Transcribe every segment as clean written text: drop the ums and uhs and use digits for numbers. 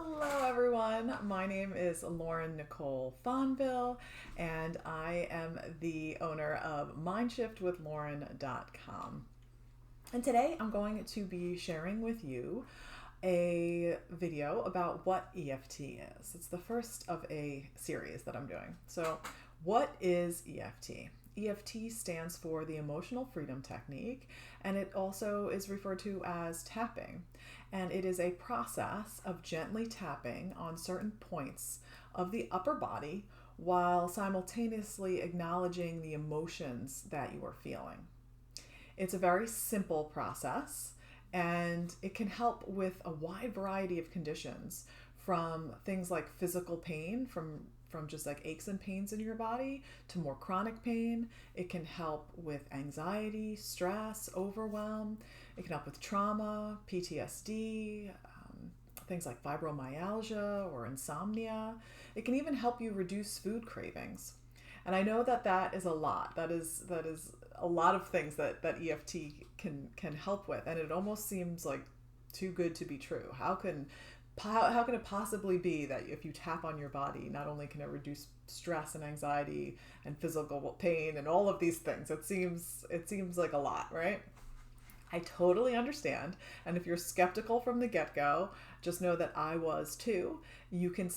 Hello, everyone. My name is Lauren Nicole Fonville, and I am the owner of MindShiftWithLauren.com. And today I'm going to be sharing with you a video about what EFT is. It's the first of a series that I'm doing. So, what is EFT? EFT stands for the Emotional Freedom Technique, and it also is referred to as tapping. And it is a process of gently tapping on certain points of the upper body while simultaneously acknowledging the emotions that you are feeling. It's a very simple process, and it can help with a wide variety of conditions, from things like physical pain, from just like aches and pains in your body, to more chronic pain. It can help with anxiety, stress, overwhelm. It can help with trauma, PTSD, things like fibromyalgia or insomnia. It can even help you reduce food cravings. And I know that that is a lot. That is a lot of things that EFT can help with. And it almost seems like too good to be true. How can it possibly be that if you tap on your body, not only can it reduce stress and anxiety and physical pain and all of these things? It seems like a lot, right? I totally understand. And if you're skeptical from the get-go, just know that I was too. You can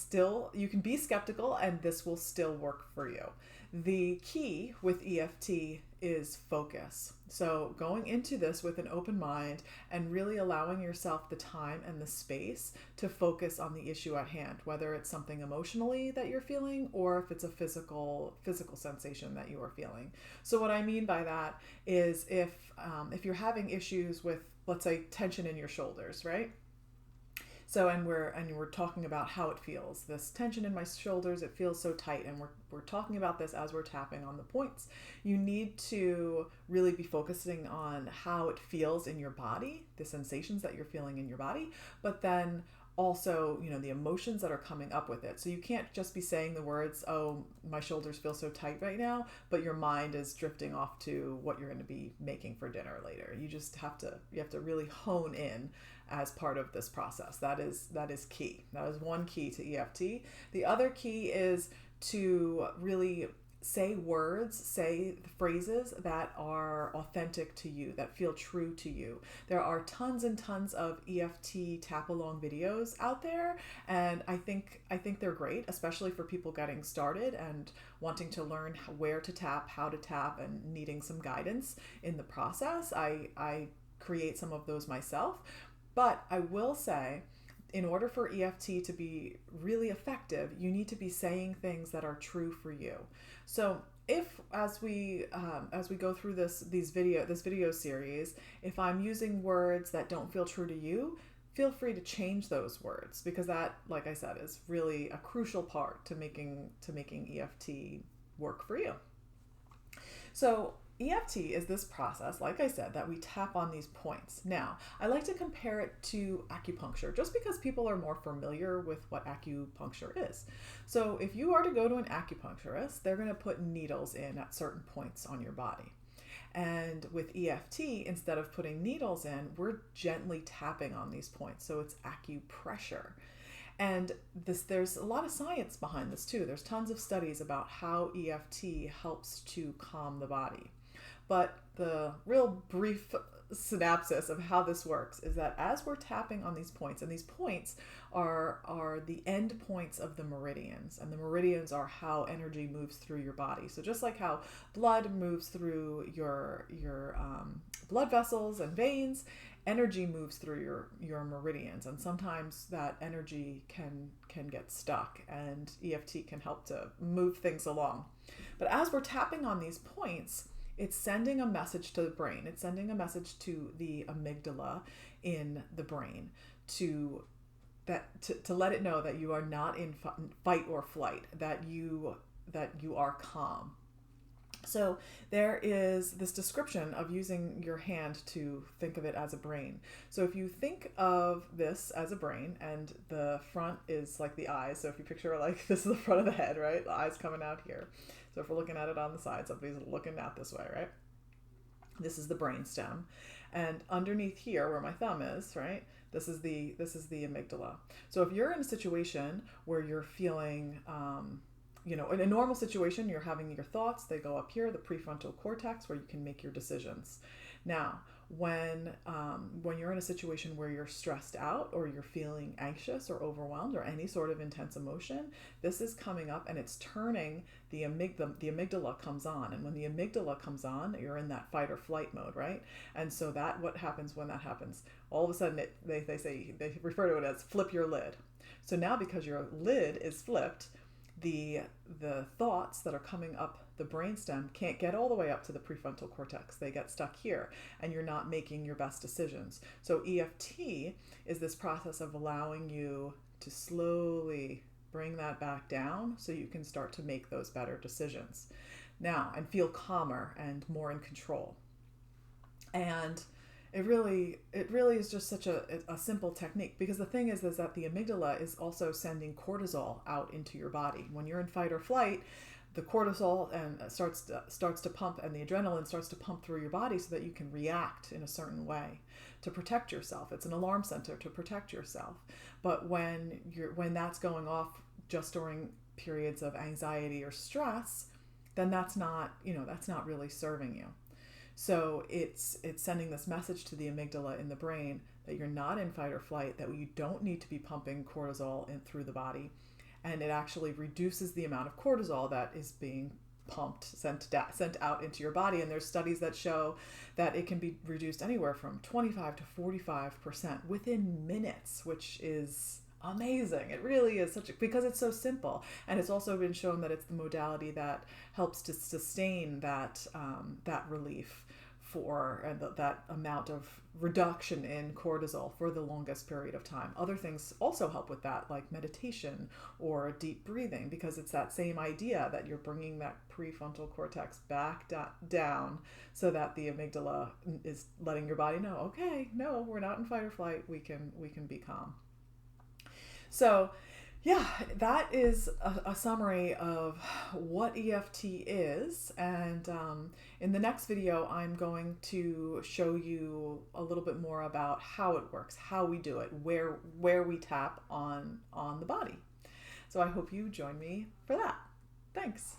be skeptical, and this will still work for you. The key with EFT is focus. So going into this with an open mind and really allowing yourself the time and the space to focus on the issue at hand, whether it's something emotionally that you're feeling or if it's a physical sensation that you are feeling. So what I mean by that is if you're having issues with, let's say, tension in your shoulders, right? So, and we're talking about how it feels. This tension in my shoulders, it feels so tight, and we're talking about this as we're tapping on the points. You need to really be focusing on how it feels in your body, the sensations that you're feeling in your body, but then also, the emotions that are coming up with it. So you can't just be saying the words, "Oh, my shoulders feel so tight right now," but your mind is drifting off to what you're going to be making for dinner later. You have to really hone in as part of this process. That is key. That is one key to EFT. The other key is to really say phrases that are authentic to you, that feel true to you. There are tons and tons of EFT tap along videos out there, and I think they're great, especially for people getting started and wanting to learn where to tap, how to tap, and needing some guidance in the process. I create some of those myself, but I will say, in order for EFT to be really effective, you need to be saying things that are true for you. So if, as we go through this video series, if I'm using words that don't feel true to you, feel free to change those words, because that, like I said, is really a crucial part to making EFT work for you. So EFT is this process, like I said, that we tap on these points. Now, I like to compare it to acupuncture, just because people are more familiar with what acupuncture is. So if you are to go to an acupuncturist, they're going to put needles in at certain points on your body. And with EFT, instead of putting needles in, we're gently tapping on these points. So it's acupressure. And there's a lot of science behind this too. There's tons of studies about how EFT helps to calm the body. But the real brief synopsis of how this works is that as we're tapping on these points, and these points are the end points of the meridians, and the meridians are how energy moves through your body. So just like how blood moves through your blood vessels and veins, energy moves through your meridians, and sometimes that energy can get stuck, and EFT can help to move things along. But as we're tapping on these points, it's sending a message to the brain. It's sending a message to the amygdala in the brain to let it know that you are not in fight or flight, that you are calm. So there is this description of using your hand to think of it as a brain. So if you think of this as a brain, and the front is like the eyes, so if you picture like this is the front of the head, right? The eyes coming out here. So if we're looking at it on the side, somebody's looking out this way, right? This is the brainstem. And underneath here, where my thumb is, right, This is the amygdala. So if you're in a situation where you're feeling, in a normal situation, you're having your thoughts, they go up here, the prefrontal cortex, where you can make your decisions. Now, when you're in a situation where you're stressed out or you're feeling anxious or overwhelmed or any sort of intense emotion, this is coming up and it's turning the amygdala. The amygdala comes on, and when the amygdala comes on, you're in that fight or flight mode, right? And so what happens when that happens? All of a sudden, they refer to it as flip your lid. So now, because your lid is flipped, the thoughts that are coming up the brainstem can't get all the way up to the prefrontal cortex. They get stuck here, and you're not making your best decisions. So EFT is this process of allowing you to slowly bring that back down so you can start to make those better decisions now and feel calmer and more in control. And it really is just such a simple technique, because the thing is that the amygdala is also sending cortisol out into your body. When you're in fight or flight, the cortisol starts to pump, and the adrenaline starts to pump through your body so that you can react in a certain way to protect yourself. It's an alarm center to protect yourself. But when that's going off just during periods of anxiety or stress, then that's not really serving you. So it's sending this message to the amygdala in the brain that you're not in fight or flight, that you don't need to be pumping cortisol in through the body, and it actually reduces the amount of cortisol that is being pumped, sent out into your body. And there's studies that show that it can be reduced anywhere from 25 to 45% within minutes, which is amazing. It really is because it's so simple, and it's also been shown that it's the modality that helps to sustain that relief and that amount of reduction in cortisol for the longest period of time. Other things also help with that, like meditation or deep breathing, because it's that same idea that you're bringing that prefrontal cortex back down so that the amygdala is letting your body know, okay, no, we're not in fight or flight. We can be calm. So, yeah, that is a summary of what EFT is. And in the next video, I'm going to show you a little bit more about how it works, how we do it, where we tap on the body. So I hope you join me for that. Thanks.